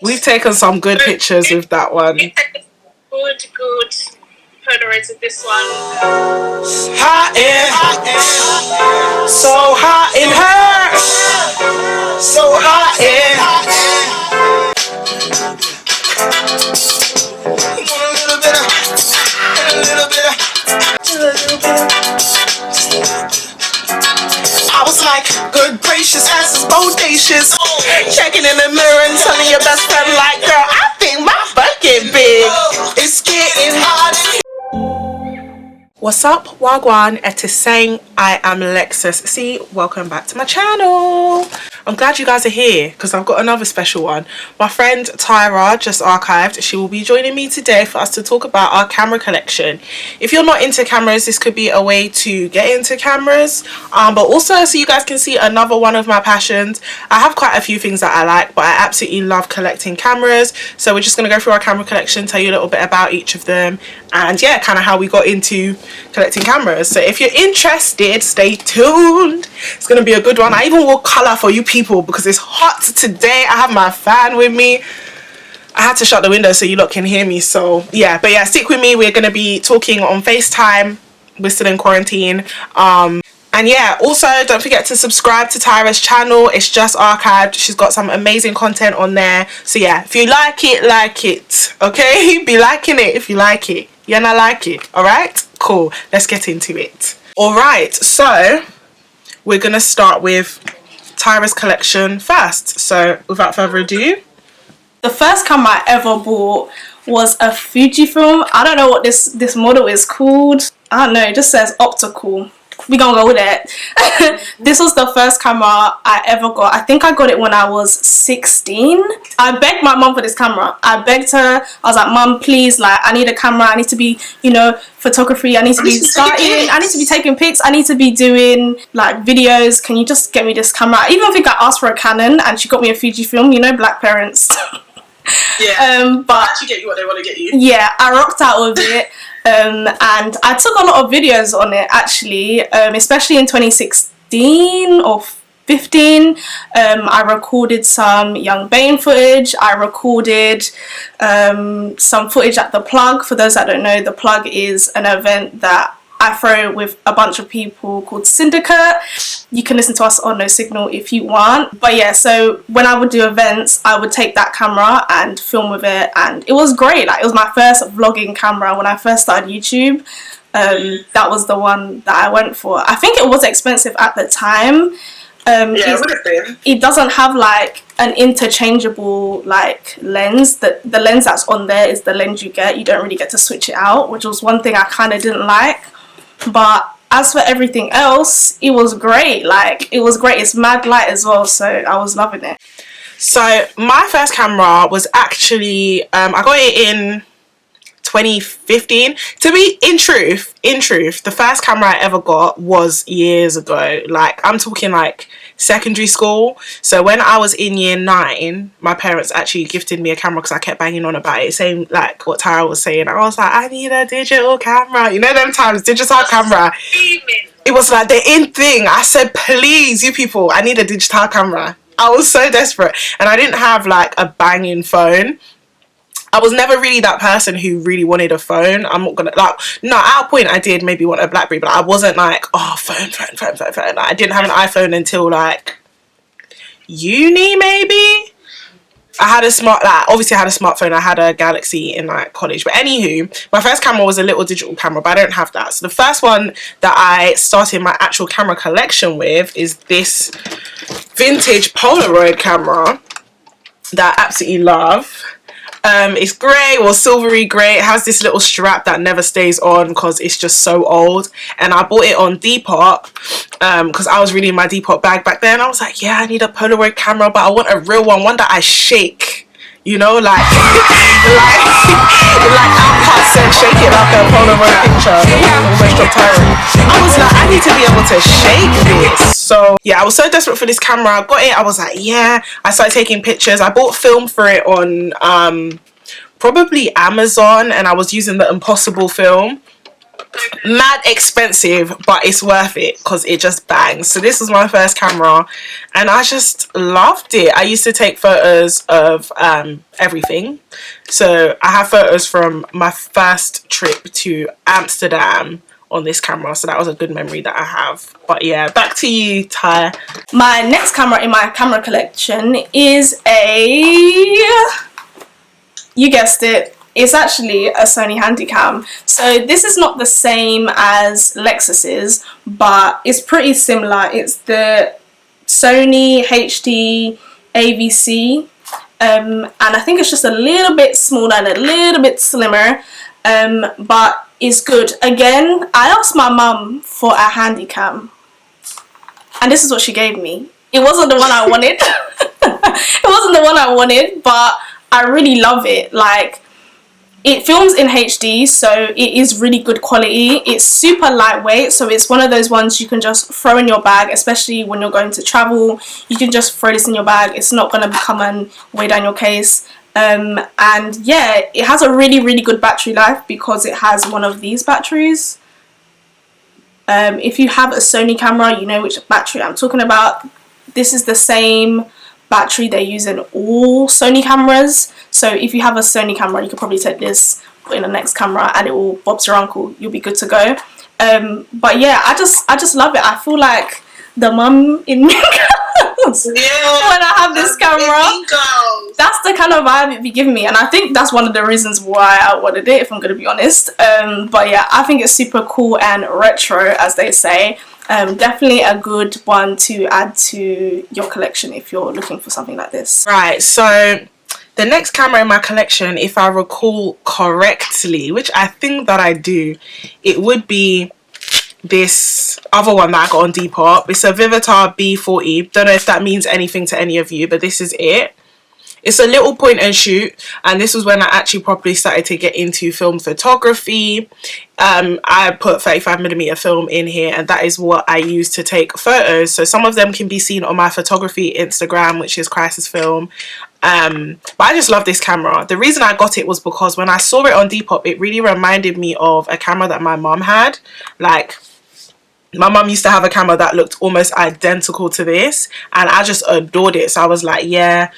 We've taken some good pictures with that one. We taken good Polaroids with this one. Hot in, so hot in her, so hot in. I was like, good gracious, ass is bodacious. Checking in the mirror and telling your best friend, like, girl, I think my butt get big. It's getting hot. What's up, Wagwan? It is saying I am Lexus C. Welcome back to my channel. I'm glad you guys are here because I've got another special one. My friend Tyra just archived. She will be joining me today for us to talk about our camera collection. If you're not into cameras, this could be a way to get into cameras, but also so you guys can see another one of my passions. I have quite a few things that I like, but I absolutely love collecting cameras. So we're just going to go through our camera collection, tell you a little bit about each of them, and yeah, kind of how we got into collecting cameras. So if you're interested, stay tuned. It's gonna be a good one. I even wore colour for you people because it's hot today. I have my fan with me. I had to shut the window so you lot can hear me. So yeah, but yeah, stick with me. We're gonna be talking on FaceTime. We're still in quarantine. And yeah, also don't forget to subscribe to Tyra's channel. It's just archived. She's got some amazing content on there. So yeah, if you like it, okay? Be liking it if you like it. You're not like it, alright? Cool, let's get into it. Alright, so we're gonna start with Tyra's collection first. So without further ado, the first camera I ever bought was a Fujifilm. I don't know what this model is called. I don't know, it just says optical. We gonna go with it. This was the first camera I ever got. I think I got it when I was 16. I begged my mum for this camera. I begged her. I was like, Mum, please, like, I need a camera. I need to be, you know, photography. I need to be starting. I need to be taking pics. I need to be doing like videos. Can you just get me this camera? I even think I asked for a Canon, and she got me a Fujifilm. You know, black parents. yeah. But actually get you what they want to get you. Yeah, I rocked out with it. And I took a lot of videos on it actually, especially in 2016 or 15. I recorded some Young Bane footage. I recorded some footage at The Plug. For those that don't know, The Plug is an event that I throw with a bunch of people called Syndicate. You can listen to us on No Signal if you want. But yeah, so when I would do events, I would take that camera and film with it, and it was great. Like, it was my first vlogging camera when I first started YouTube. That was the one that I went for. I think it was expensive at the time. Yeah, it would have been. It doesn't have like an interchangeable like lens. The lens that's on there is the lens you get. You don't really get to switch it out, which was one thing I kind of didn't like. But as for everything else, it was great. Like, it was great. It's mad light as well, so I was loving it. So my first camera was actually I got it in 2015. To be in truth, the first camera I ever got was years ago. Like, I'm talking like secondary school. So when I was in year 9, my parents actually gifted me a camera because I kept banging on about it, saying like what Tyra was saying. I was like, I need a digital camera. You know them times, digital camera. It was like the in thing. I said, please, you people, I need a digital camera. I was so desperate, and I didn't have like a banging phone. I was never really that person who really wanted a phone. I'm not gonna, like, no, at a point I did maybe want a BlackBerry, but I wasn't like, oh, phone. Like, I didn't have an iPhone until like uni maybe. I had a obviously I had a smartphone. I had a Galaxy in like college, but anywho, my first camera was a little digital camera, but I don't have that. So the first one that I started my actual camera collection with is this vintage Polaroid camera that I absolutely love. It's grey or silvery grey. It has this little strap that never stays on because it's just so old, and I bought it on Depop because I was really in my Depop bag back then. I was like, yeah, I need a Polaroid camera, but I want a real one that I shake, you know, like like Alcott said, shake it like a Polaroid picture. I was like, I need to be able to shake this. So yeah, I was so desperate for this camera. I got it. I was like, yeah. I started taking pictures. I bought film for it on probably Amazon, and I was using the Impossible film. mad expensive, but it's worth it because it just bangs. So this was my first camera and I just loved it. I used to take photos of everything. So I have photos from my first trip to Amsterdam on this camera, so that was a good memory that I have. But yeah, back to you, Ty. My next camera in my camera collection is you guessed it, it's actually a Sony Handycam. So this is not the same as Lexus's, but it's pretty similar. It's the Sony HD AVC, and I think it's just a little bit smaller and a little bit slimmer, but it's good. Again, I asked my mum for a Handycam, and this is what she gave me. It wasn't the one I wanted. It wasn't the one I wanted, but I really love it. Like, it films in HD, so it is really good quality. It's super lightweight, so it's one of those ones you can just throw in your bag, especially when you're going to travel. You can just throw this in your bag. It's not going to become and weigh down your case. And yeah, it has a really good battery life because it has one of these batteries. If you have a Sony camera, you know which battery I'm talking about. This is the same battery they use in all Sony cameras. So if you have a Sony camera, you could probably take this, put in the next camera, and it will Bob's your uncle. You'll be good to go. But yeah, I just love it. I feel like the mum in me when I have this camera. That's the kind of vibe it be giving me, and I think that's one of the reasons why I wanted it, if I'm going to be honest. But yeah, I think it's super cool and retro, as they say. Definitely a good one to add to your collection if you're looking for something like this. Right, so the next camera in my collection, if I recall correctly, which I think that I do, it would be this other one that I got on Depop. It's a Vivitar B4 II. Don't know if that means anything to any of you, but this is it. It's a little point and shoot, and this was when I actually properly started to get into film photography. I put 35mm film in here, and that is what I use to take photos. So some of them can be seen on my photography Instagram, which is Crisis Film. But I just love this camera. The reason I got it was because when I saw it on Depop, it really reminded me of a camera that my mum had. Like, my mum used to have a camera that looked almost identical to this, and I just adored it. So I was like, yeah,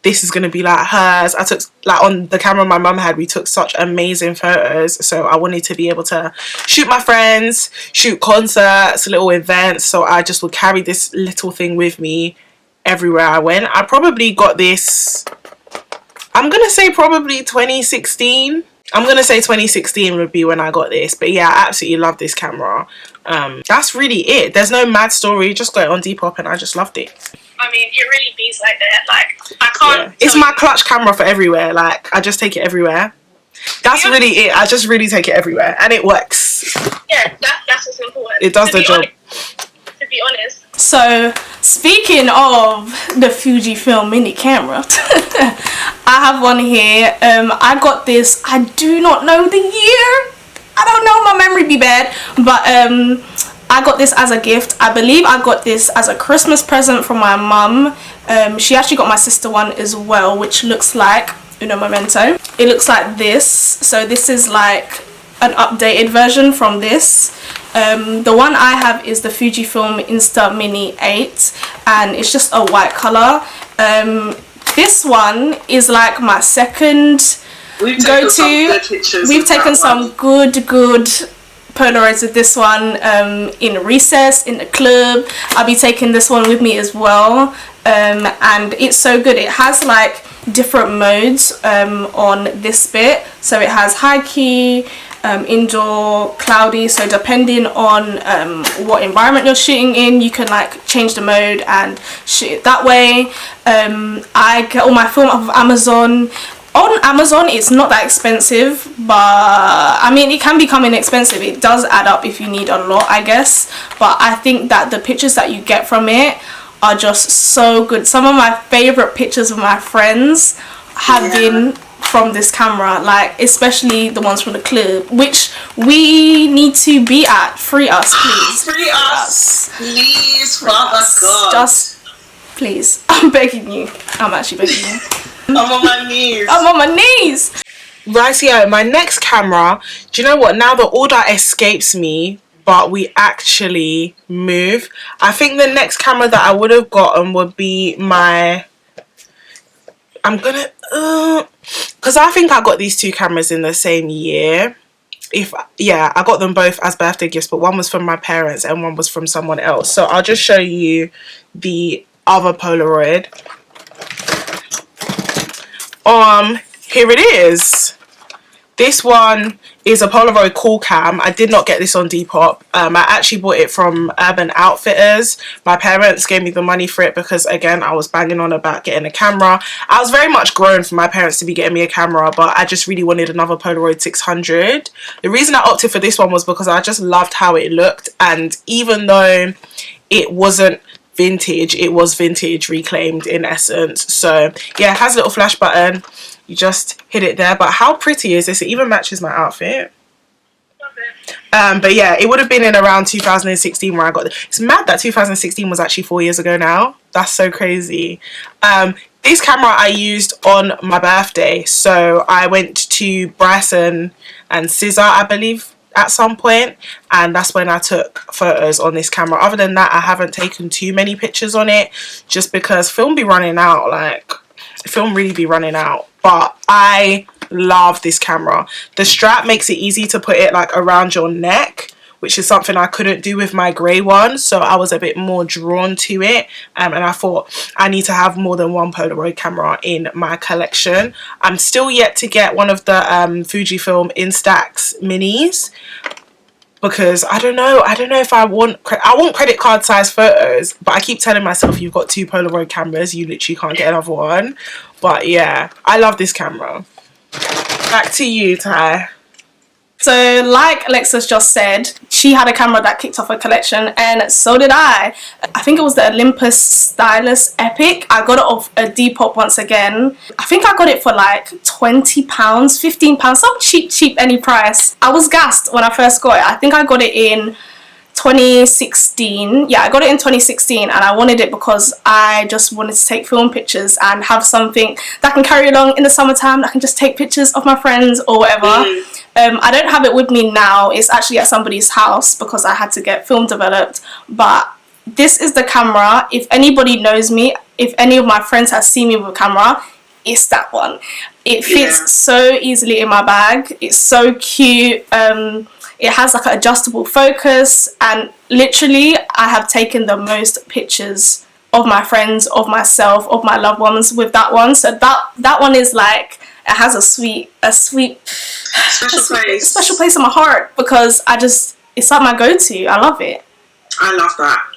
this is going to be like hers. I took, like, on the camera my mum had, we took such amazing photos. So I wanted to be able to shoot my friends, shoot concerts, little events. So I just would carry this little thing with me everywhere I went. I probably got this, I'm going to say probably 2016. I'm going to say 2016 would be when I got this. But yeah, I absolutely love this camera. That's really it. There's no mad story. Just got it on Depop and I just loved it. I mean, it really beats like that. Like, I can't. Yeah. It's my clutch camera for everywhere. Like, I just take it everywhere. That's really it. I just really take it everywhere, and it works. Yeah, that's what's important. It does the job. To be honest. So, speaking of the Fujifilm mini camera, I have one here. I got this. I do not know the year. I don't know. My memory be bad, but I got this as a gift. I believe I got this as a Christmas present from my mum. She actually got my sister one as well, which looks like, uno momento, it looks like this. So this is like an updated version from this. The one I have is the Fujifilm Instax M8, and it's just a white color. This one is like my second go-to. We've taken some good Polaroids with this one in recess, in the club. I'll be taking this one with me as well, and it's so good. It has like different modes on this bit. So it has high key, indoor, cloudy. So depending on what environment you're shooting in, you can like change the mode and shoot it that way. I get all my film off of Amazon. On Amazon, it's not that expensive, but I mean, it can become inexpensive. It does add up if you need a lot, I guess. But I think that the pictures that you get from it are just so good. Some of my favorite pictures of my friends have been from this camera, like especially the ones from the club, which we need to be at. Free us, please. Free us, please, Father God. Just please, I'm begging you. I'm actually begging you. I'm on my knees. I'm on my knees. Rightio, my next camera, do you know what? Now the order escapes me, but we actually move. I think the next camera that I would have gotten would be my... I'm gonna... Because I think I got these two cameras in the same year. Yeah, I got them both as birthday gifts, but one was from my parents and one was from someone else. So I'll just show you the other Polaroid. Here it is. This one is a Polaroid Cool Cam. I did not get this on Depop. I actually bought it from Urban Outfitters. My parents gave me the money for it because, again, I was banging on about getting a camera. I was very much grown for my parents to be getting me a camera, but I just really wanted another Polaroid 600. The reason I opted for this one was because I just loved how it looked, and even though it wasn't vintage, it was vintage reclaimed in essence. So yeah, it has a little flash button. You just hit it there. But how pretty is this? It even matches my outfit. But yeah, it would have been in around 2016 where I got it. It's mad that 2016 was actually 4 years ago now. That's so crazy. This camera I used on my birthday. So I went to Bryson and Scissor, I believe, at some point, and that's when I took photos on this camera. Other than that, I haven't taken too many pictures on it, just because film be running out. Like, film really be running out. But I love this camera. The strap makes it easy to put it like around your neck, which is something I couldn't do with my grey one, so I was a bit more drawn to it, and I thought I need to have more than one Polaroid camera in my collection. I'm still yet to get one of the Fujifilm Instax minis, because I don't know if I want credit card size photos, but I keep telling myself, you've got two Polaroid cameras, you literally can't get another one. But yeah, I love this camera. Back to you, Ty. So like Alexis just said, she had a camera that kicked off her collection, and so did I. I think it was the Olympus Stylus Epic. I got it off a Depop once again. I think I got it for like £20, £15, some cheap any price. I was gassed when I first got it. I think I got it in 2016. Yeah, I got it in 2016, and I wanted it because I just wanted to take film pictures and have something that can carry along in the summertime, that can just take pictures of my friends or whatever. I don't have it with me now. It's actually at somebody's house because I had to get film developed. But this is the camera. If anybody knows me, if any of my friends have seen me with a camera, it's that one. It fits so easily in my bag. It's so cute. It has like an adjustable focus, and literally I have taken the most pictures of my friends, of myself, of my loved ones with that one. So that one is like, it has a special place in my heart, because it's like my go-to. I love it. I love that.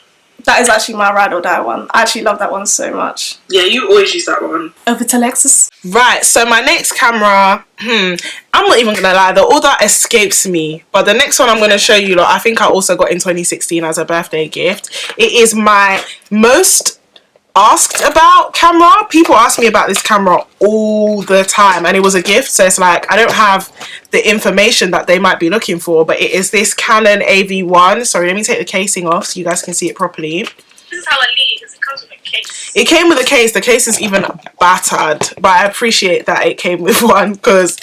That is actually my ride or die one. I actually love that one so much. Yeah, you always use that one. Over to Alexis. Right, so my next camera, I'm not even gonna lie, the order escapes me, but the next one I'm gonna show you, I think I also got in 2016 as a birthday gift. It is my most asked about camera. People ask me about this camera all the time, and it was a gift, so it's like I don't have the information that they might be looking for, but it is this Canon AV1. Sorry, let me take the casing off so you guys can see it properly. This is how I leave, because it comes with a case. It came with a case. The case is even battered, but I appreciate that it came with one, because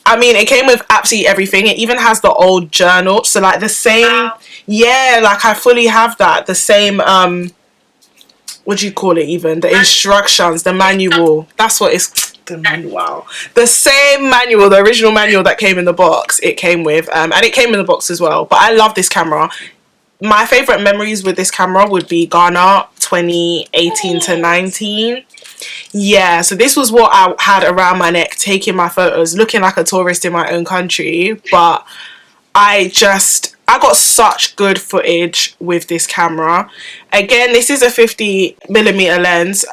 I mean, it came with absolutely everything. It even has the old journal, so like the same, yeah, like I fully have that, the same what do you call it even? The instructions, the manual. That's what it's, the manual. The same manual, the original manual that came in the box, it came with. And it came in the box as well. But I love this camera. My favourite memories with this camera would be Ghana 2018 to 19. Yeah, so this was what I had around my neck, taking my photos, looking like a tourist in my own country. But I got such good footage with this camera. Again, this is a 50mm lens,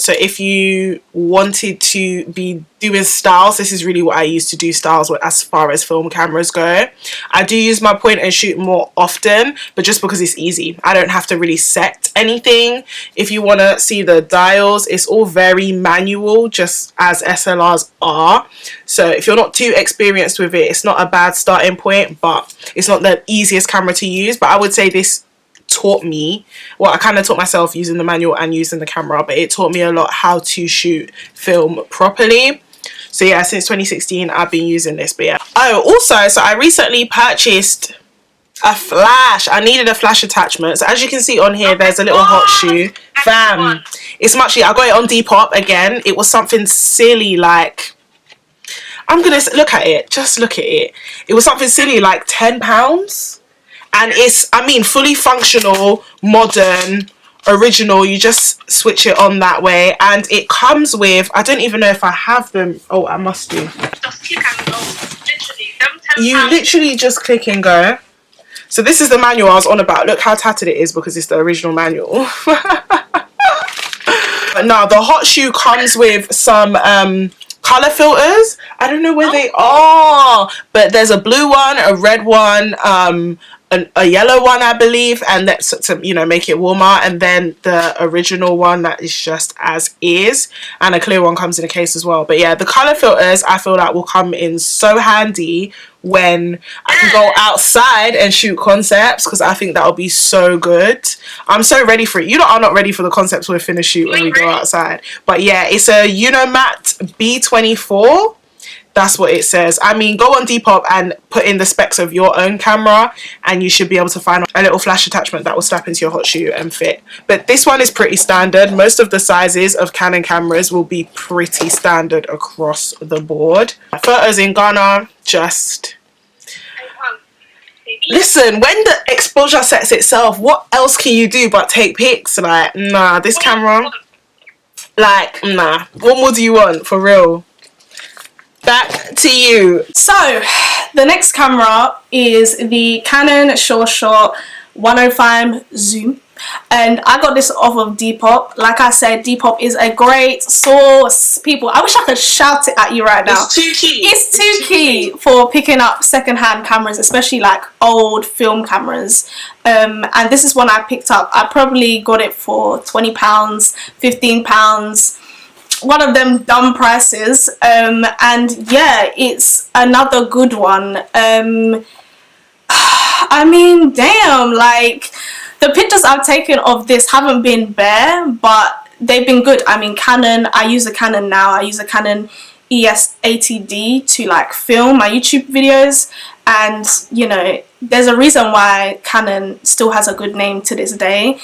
so if you wanted to be doing styles, this is really what I used to do styles with as far as film cameras go. I do use my point and shoot more often, but just because it's easy. I don't have to really set anything. If you want to see the dials, it's all very manual, just as SLRs are. So if you're not too experienced with it, it's not a bad starting point, but it's not the easiest camera to use. But I would say this taught me, well, I kind of taught myself using the manual and using the camera, but it taught me a lot how to shoot film properly. So yeah, since 2016 I've been using this. But yeah, oh, also, so I recently purchased a flash. I needed a flash attachment. So as you can see on here, there's a little hot shoe. Fam, it's much. I got it on Depop again. It was something silly like, I'm gonna look at it. Just look at it. It was something silly like £10, and it's, I mean, fully functional, modern, original. You just switch it on that way, and it comes with, I don't even know if I have them. Oh, I must do. Just click and go. Literally, them £10. You literally just click and go. So this is the manual I was on about. Look how tattered it is because it's the original manual. Now the hot shoe comes with some color filters. I don't know where they are, but there's a blue one, a red one, a yellow one, I believe, and that's to, you know, make it warmer, and then the original one that is just as is, and a clear one comes in a case as well. But yeah, the color filters I feel like will come in so handy when I can go outside and shoot concepts, because I think that'll be so good. I'm so ready for it. You lot are not ready for the concepts we're finna shoot when we go outside. But yeah, it's a Unimatte B24. That's what it says. I mean, go on Depop and put in the specs of your own camera, and you should be able to find a little flash attachment that will snap into your hot shoe and fit. But this one is pretty standard. Most of the sizes of Canon cameras will be pretty standard across the board. Photos in Ghana, just... Listen, when the exposure sets itself, what else can you do but take pics? Like, nah, this camera... Like, nah. What more do you want, for real? Back to you. So the next camera is the Canon Shaw 105 Zoom, and I got this off of Depop. Like I said, Depop is a great source. People, I wish I could shout it at you right now. It's too key. It's too key for picking up secondhand cameras, especially like old film cameras. And this is one I picked up. I probably got it for £20, £15. One of them dumb prices, and yeah, it's another good one. I mean, damn, like, the pictures I've taken of this haven't been bare, but they've been good. I mean, Canon, I use a Canon now. I use a Canon EOS ATD to like film my YouTube videos, and you know, there's a reason why Canon still has a good name to this day.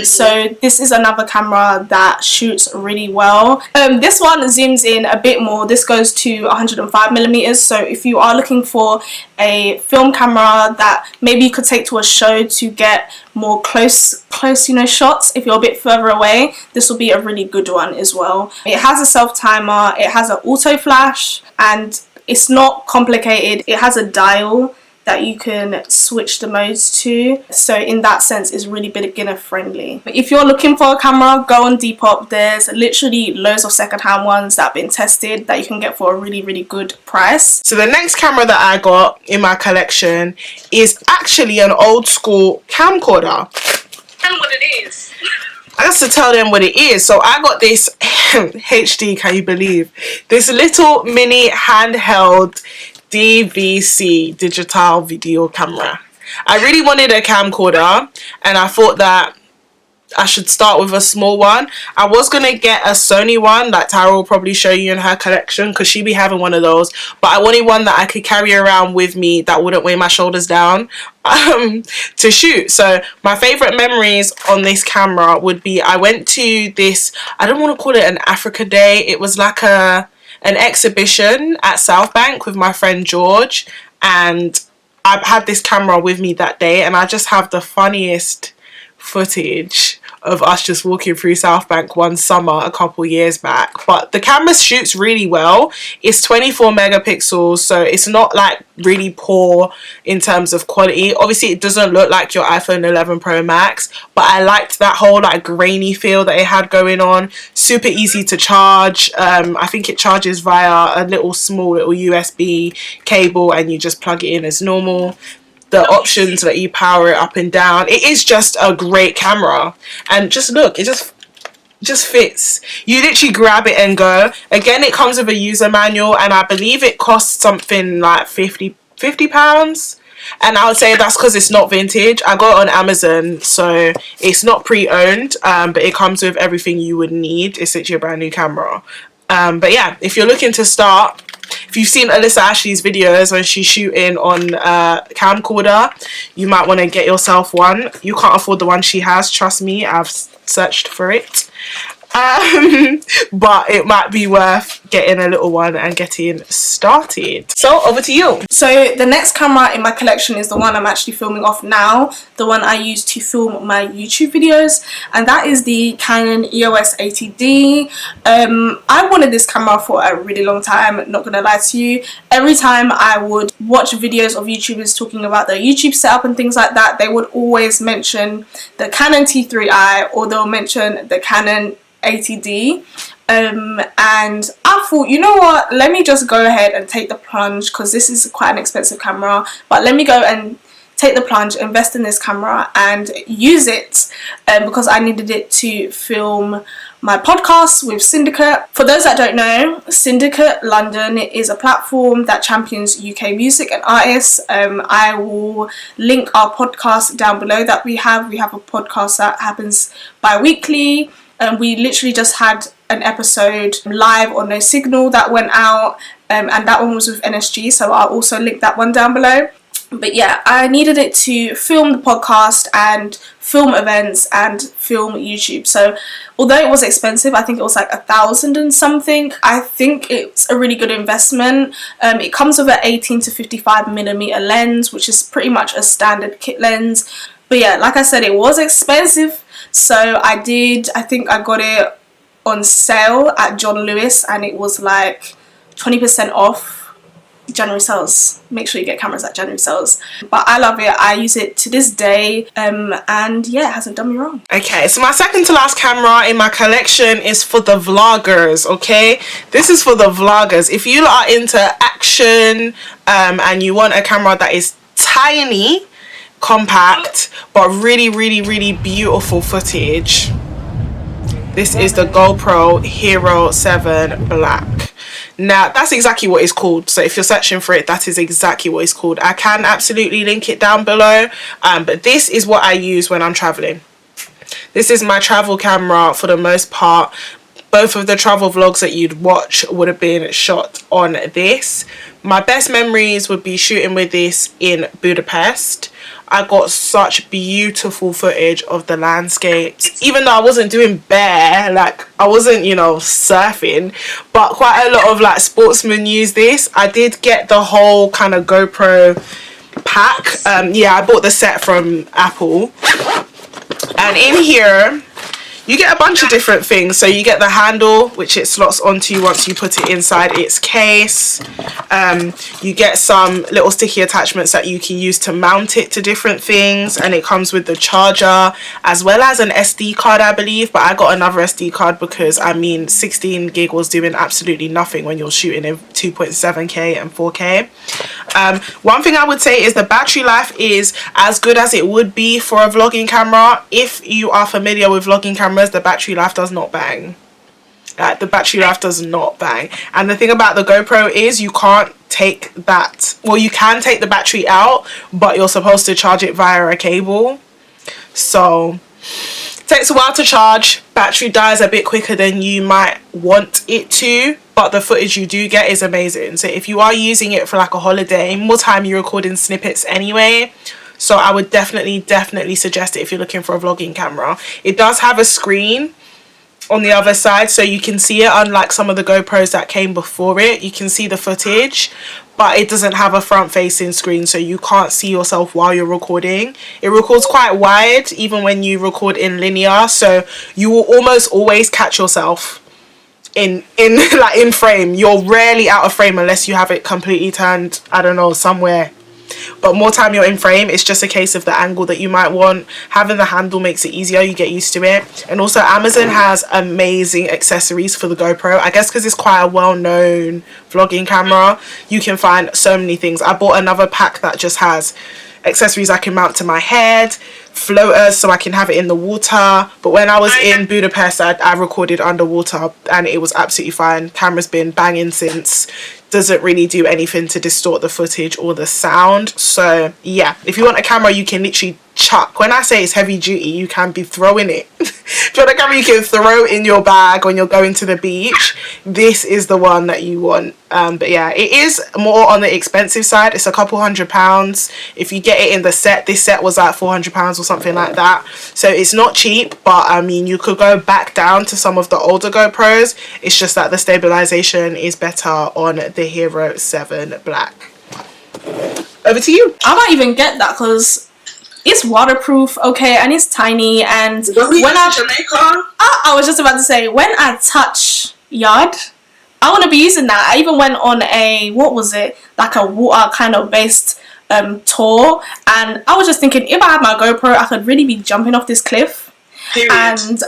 So this is another camera that shoots really well. This one zooms in a bit more. This goes to 105mm. So if you are looking for a film camera that maybe you could take to a show to get more close, you know, shots, if you're a bit further away, this will be a really good one as well. It has a self timer, it has an auto flash, and it's not complicated. It has a dial that you can switch the modes to, so in that sense it's really beginner friendly. But if you're looking for a camera, go on Depop. There's literally loads of secondhand ones that have been tested that you can get for a really good price. So the next camera that I got in my collection is actually an old school camcorder. Tell them what it is. I have to tell them what it is. So I got this HD, can you believe? This little mini handheld DVC, digital video camera. I really wanted a camcorder, and I thought that I should start with a small one. I was gonna get a Sony one that Tyra will probably show you in her collection, because she be having one of those, but I wanted one that I could carry around with me that wouldn't weigh my shoulders down to shoot. So my favorite memories on this camera would be, I went to this, I don't want to call it an Africa Day, it was like an exhibition at South Bank with my friend George, and I had this camera with me that day, and I just have the funniest footage of us just walking through South Bank one summer a couple years back. But the camera shoots really well. It's 24 megapixels, so it's not like really poor in terms of quality. Obviously it doesn't look like your iPhone 11 Pro Max, but I liked that whole like grainy feel that it had going on. Super easy to charge. I think it charges via a small little USB cable, and you just plug it in as normal. The options let you power it up and down. It is just a great camera, and just look, it just fits. You literally grab it and go. Again, it comes with a user manual, and I believe it costs something like £50, and I would say that's because it's not vintage. I got it on Amazon, so it's not pre-owned, but it comes with everything you would need. It's literally a brand new camera. But yeah, if you're looking to start, if you've seen Alyssa Ashley's videos when she's shooting on camcorder, you might want to get yourself one. You can't afford the one she has, trust me, I've searched for it. But it might be worth getting a little one and getting started. So over to you. So the next camera in my collection is the one I'm actually filming off now, the one I use to film my YouTube videos, and that is the Canon EOS ATD. I wanted this camera for a really long time, not gonna lie to you. Every time I would watch videos of YouTubers talking about their YouTube setup and things like that, they would always mention the Canon T3i, or they'll mention the Canon ATD, and I thought, you know what, let me just go ahead and take the plunge, because this is quite an expensive camera, but let me go and take the plunge, invest in this camera and use it, because I needed it to film my podcast with Syndicate. For those that don't know, Syndicate London is a platform that champions UK music and artists. I will link our podcast down below that we have. We have a podcast that happens bi-weekly. We literally just had an episode live on No Signal that went out, and that one was with NSG, so I'll also link that one down below. But yeah, I needed it to film the podcast and film events and film YouTube. So although it was expensive, I think it was like 1,000 and something, I think it's a really good investment. It comes with an 18 to 55mm lens, which is pretty much a standard kit lens. But yeah, like I said, it was expensive. So I think I got it on sale at John Lewis, and it was like 20% off January sales. Make sure you get cameras at January sales. But I love it. I use it to this day, and yeah, it hasn't done me wrong. Okay, so my second to last camera in my collection is for the vloggers, okay? This is for the vloggers. If you are into action and you want a camera that is tiny, compact, but really beautiful footage, this is the GoPro Hero 7 Black. Now that's exactly what it's called, so if you're searching for it, that is exactly what it's called. I can absolutely link it down below, but this is what I use when I'm traveling. This is my travel camera for the most part. Both of the travel vlogs that you'd watch would have been shot on this. My best memories would be shooting with this in Budapest. I got such beautiful footage of the landscapes, even though I wasn't doing bare, like I wasn't, you know, surfing, but quite a lot of like sportsmen use this. I did get the whole kind of GoPro pack. Yeah, I bought the set from Apple, and in here you get a bunch of different things. So you get the handle, which it slots onto once you put it inside its case. You get some little sticky attachments that you can use to mount it to different things, and it comes with the charger as well as an SD card, I believe, but I got another SD card because, I mean, 16 gig was doing absolutely nothing when you're shooting in 2.7K and 4K. One thing I would say is the battery life is as good as it would be for a vlogging camera. If you are familiar with vlogging cameras, the battery life does not bang. Like, the battery life does not bang. And the thing about the GoPro is you can't take that, well, you can take the battery out, but you're supposed to charge it via a cable. So it takes a while to charge. Battery dies a bit quicker than you might want it to, but the footage you do get is amazing. So if you are using it for like a holiday, more time you're recording snippets anyway. So I would definitely suggest it if you're looking for a vlogging camera. It does have a screen on the other side, so you can see it, unlike some of the GoPros that came before it. You can see the footage, but it doesn't have a front facing screen, so you can't see yourself while you're recording. It records quite wide even when you record in linear, so you will almost always catch yourself in like in frame. You're rarely out of frame unless you have it completely turned, I don't know, somewhere. But more time you're in frame, it's just a case of the angle that you might want. Having the handle makes it easier, you get used to it. And also Amazon has amazing accessories for the GoPro. I guess because it's quite a well-known vlogging camera, you can find so many things. I bought another pack that just has accessories I can mount to my head, floaters so I can have it in the water. But when I was in Budapest, I recorded underwater and it was absolutely fine. Camera's been banging since. Doesn't really do anything to distort the footage or the sound. So yeah, if you want a camera you can literally chuck. When I say it's heavy duty, you can be throwing it. If you want a camera you can throw in your bag when you're going to the beach, this is the one that you want. But yeah, it is more on the expensive side. It's a couple £100. If you get it in the set, this set was like £400 or something like that. So it's not cheap, but I mean, you could go back down to some of the older GoPros. It's just that the stabilization is better on the Hero 7 Black. Over to you. I might even get that because it's waterproof, okay, and it's tiny. And when Jamaica, I was just about to say, when I touch yard, I want to be using that. I even went on a, what was it, like a water kind of based tour, and I was just thinking, if I had my GoPro, I could really be jumping off this cliff. Period.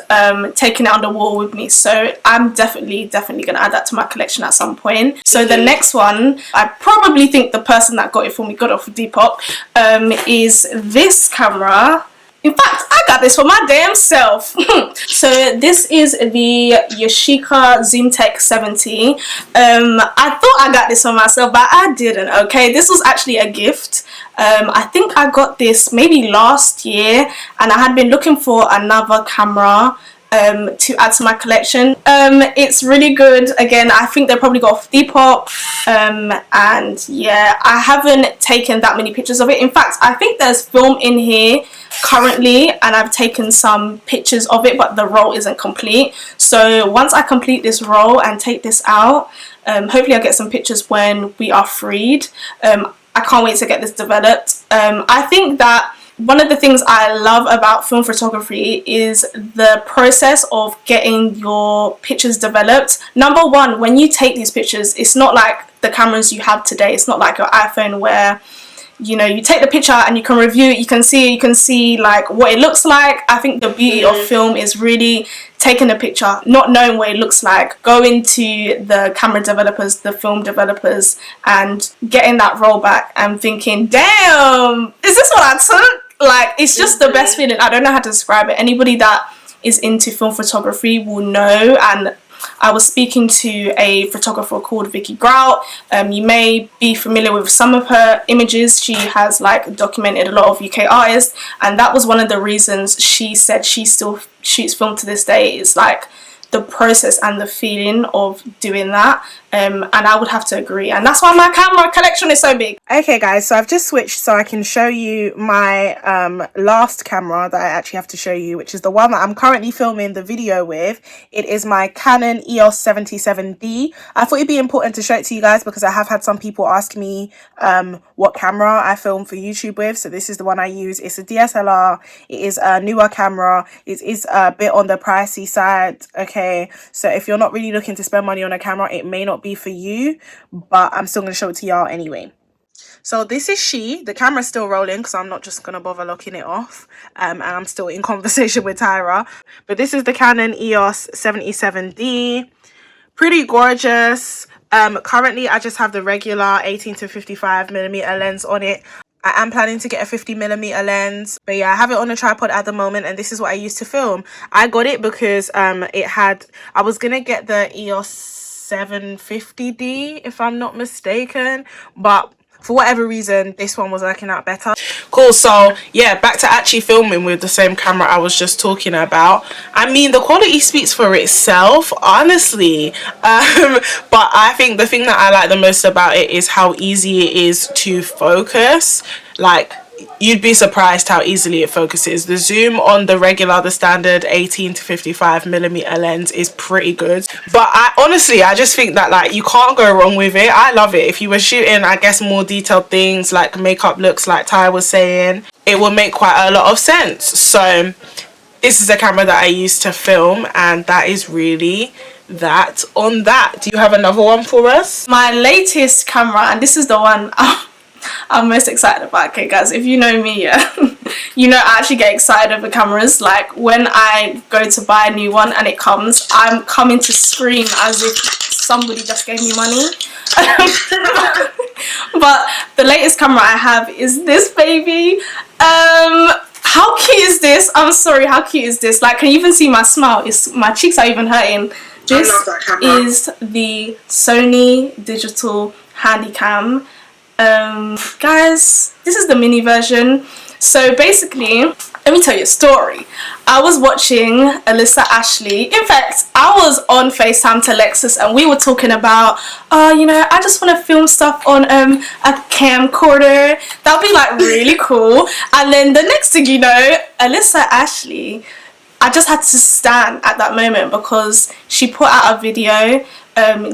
And taking it on the wall with me. So I'm definitely gonna add that to my collection at some point. So the next one, I probably think the person that got it for me got it off of Depop, is this camera. In fact, I got this for my damn self. So this is the Yashica Zoom Tech 70. I thought I got this for myself, but I didn't, okay? This was actually a gift. I think I got this maybe last year, and I had been looking for another camera to add to my collection. It's really good. Again, I think they probably got off Depop, and yeah, I haven't taken that many pictures of it. In fact, I think there's film in here currently, and I've taken some pictures of it, but the roll isn't complete. So once I complete this roll and take this out, hopefully I'll get some pictures when we are freed. I can't wait to get this developed. I think that one of the things I love about film photography is the process of getting your pictures developed. Number one, when you take these pictures, it's not like the cameras you have today. It's not like your iPhone where, you know, you take the picture and you can review it, you can see like what it looks like. I think the beauty of film is really taking a picture, not knowing what it looks like, going to the camera developers, the film developers, and getting that roll back and thinking, damn, is this what I took? Like, it's just the best feeling. I don't know how to describe it. Anybody that is into film photography will know. And I was speaking to a photographer called Vicky Grout. You may be familiar with some of her images. She has like documented a lot of UK artists, and that was one of the reasons she said she still shoots film to this day. Is like the process and the feeling of doing that, and I would have to agree, and that's why my camera collection is so big. Okay guys, so I've just switched so I can show you my last camera that I actually have to show you, which is the one that I'm currently filming the video with. It is my Canon EOS 77D. I thought it'd be important to show it to you guys because I have had some people ask me what camera I film for YouTube with. So this is the one I use. It's a DSLR. It is a newer camera. It is a bit on the pricey side, okay? So if you're not really looking to spend money on a camera, it may not be for you, but I'm still going to show it to y'all anyway. So this is the camera's still rolling because I'm not just going to bother locking it off, and I'm still in conversation with Tyra. But this is the Canon EOS 77D. Pretty gorgeous. Currently I just have the regular 18 to 55mm lens on it. I am planning to get a 50mm lens, but yeah, I have it on a tripod at the moment, and this is what I use to film. I got it because I was gonna get the EOS 750D if I'm not mistaken, but for whatever reason this one was working out better. Cool. So yeah, back to actually filming with the same camera I was just talking about. I mean, the quality speaks for itself, honestly, but I think the thing that I like the most about it is how easy it is to focus. Like, you'd be surprised how easily it focuses. The zoom on the standard 18 to 55mm lens is pretty good, but I just think that like you can't go wrong with it. I love it. If you were shooting, I guess, more detailed things like makeup looks, like Ty was saying, it will make quite a lot of sense. So this is a camera that I use to film, and that is really that on that. Do you have another one for us? My latest camera, and this is the one I'm most excited about. Okay guys, if you know me, yeah, you know I actually get excited over cameras. Like when I go to buy a new one and it comes, I'm coming to scream as if somebody just gave me money. But the latest camera I have is this baby. How cute is this? I'm sorry, how cute is this? Like, can you even see my smile? My cheeks are even hurting. This is the Sony digital Handycam. Guys, this is the mini version. So basically, let me tell you a story. I was watching Alyssa Ashley. In fact, I was on FaceTime to Lexus and we were talking about, you know, I just want to film stuff on a camcorder. That'd be like really cool. And then the next thing you know, Alyssa Ashley, I just had to stand at that moment because she put out a video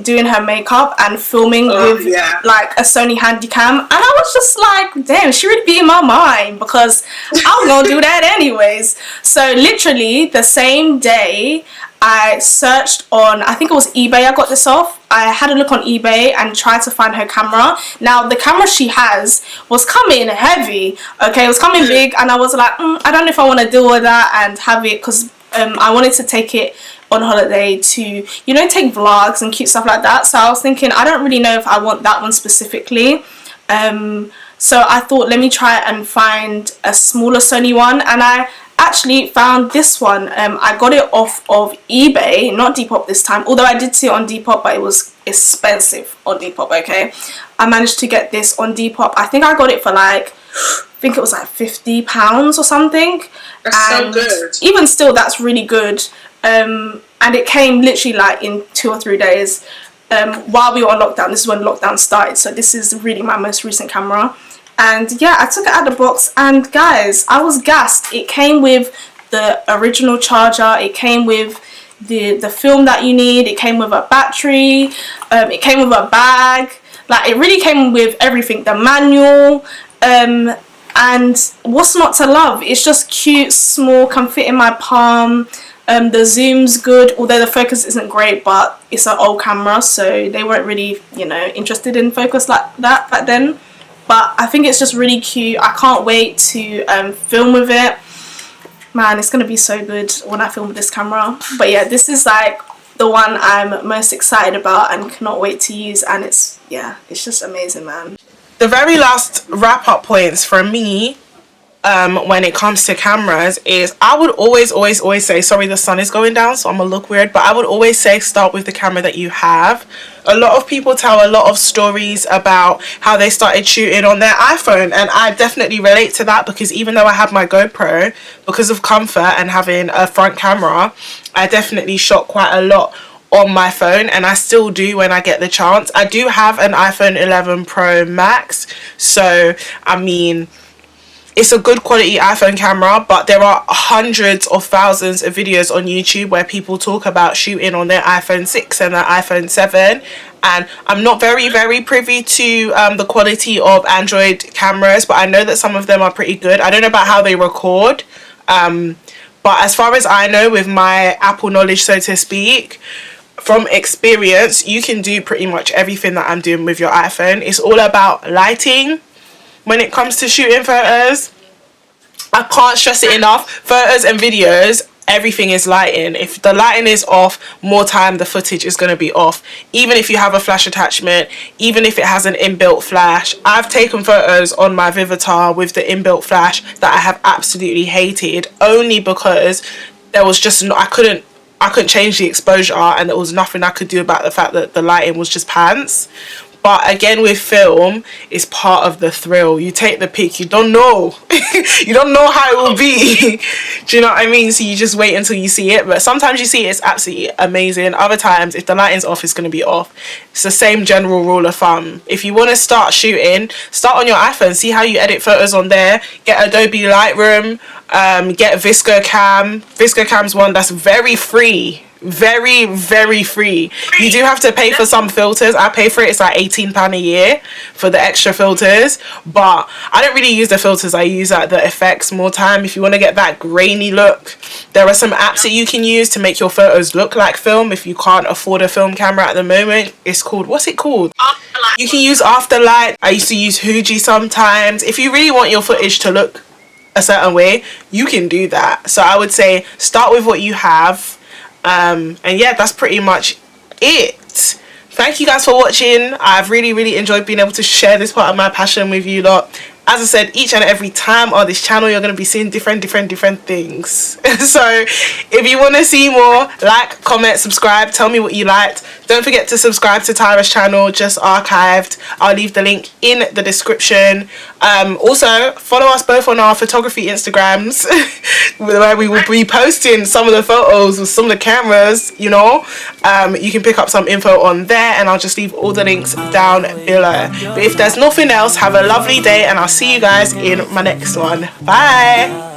doing her makeup and filming with like a Sony Handycam, and I was just like, damn, she really beat my mind, because I was gonna do that anyways. So literally the same day I searched on, I think it was eBay, I got this off. I had a look on eBay and tried to find her camera. Now the camera she has was coming heavy, okay, it was coming big, and I was like, I don't know if I want to deal with that and have it, because I wanted to take it on holiday to, you know, take vlogs and cute stuff like that. So I was thinking, I don't really know if I want that one specifically. So I thought, let me try and find a smaller Sony one, and I actually found this one. I got it off of eBay, not Depop this time, although I did see it on Depop, but it was expensive on Depop, okay. I managed to get this on Depop. I think I got it for like, I think it was like £50 or something. That's so good. Even still, that's really good. And it came literally like in 2 or 3 days while we were on lockdown. This is when lockdown started, so this is really my most recent camera. And yeah, I took it out of the box, and guys, I was gassed. It came with the original charger, it came with the film that you need, it came with a battery, it came with a bag, like it really came with everything, the manual, and what's not to love? It's just cute, small, can fit in my palm. The zoom's good, although the focus isn't great, but it's an old camera, so they weren't really, you know, interested in focus like that back then. But I think it's just really cute. I can't wait to film with it. Man, it's gonna be so good when I film with this camera. But yeah, this is like the one I'm most excited about and cannot wait to use, and it's just amazing, man. The very last wrap up points from me when it comes to cameras is, I would always say, sorry, the sun is going down so I'm gonna look weird, but I would always say start with the camera that you have. A lot of people tell a lot of stories about how they started shooting on their iPhone, and I definitely relate to that, because even though I have my GoPro, because of comfort and having a front camera, I definitely shot quite a lot on my phone, and I still do when I get the chance. I do have an iPhone 11 Pro Max, so I mean, it's a good quality iPhone camera, but there are hundreds of thousands of videos on YouTube where people talk about shooting on their iPhone 6 and their iPhone 7, and I'm not very privy to the quality of Android cameras, but I know that some of them are pretty good. I don't know about how they record, but as far as I know, with my Apple knowledge, so to speak, from experience, you can do pretty much everything that I'm doing with your iPhone. It's all about lighting. When it comes to shooting photos, I can't stress it enough. Photos and videos, everything is lighting. If the lighting is off, more time the footage is going to be off. Even if you have a flash attachment, even if it has an inbuilt flash. I've taken photos on my Vivitar with the inbuilt flash that I have absolutely hated, only because there was just I couldn't change the exposure, and there was nothing I could do about the fact that the lighting was just pants. But again, with film, it's part of the thrill. You take the pic, you don't know. You don't know how it will be. Do you know what I mean? So you just wait until you see it. But sometimes you see it, it's absolutely amazing. Other times, if the lighting's off, it's going to be off. It's the same general rule of thumb. If you want to start shooting, start on your iPhone. See how you edit photos on there. Get Adobe Lightroom. Get ViscoCam. ViscoCam's one that's very free. Very free. You do have to pay for some filters. I pay for it. It's like £18 a year for the extra filters, but I don't really use the filters. I use like the effects more time. If you want to get that grainy look, there are some apps that you can use to make your photos look like film. If you can't afford a film camera at the moment, it's called, what's it called? Afterlight. You can use Afterlight. I used to use Fuji sometimes. If you really want your footage to look a certain way, you can do that. So I would say start with what you have. And yeah, that's pretty much it. Thank you guys for watching. I've really enjoyed being able to share this part of my passion with you lot. As I said, each and every time on this channel, you're going to be seeing different things. So if you want to see more, like, comment, subscribe, tell me what you liked. Don't forget to subscribe to Tyra's channel, just archived. I'll leave the link in the description. Also, follow us both on our photography Instagrams, where we will be posting some of the photos with some of the cameras, you know. You can pick up some info on there, and I'll just leave all the links down below. But if there's nothing else, have a lovely day, and I'll see you guys in my next one. Bye.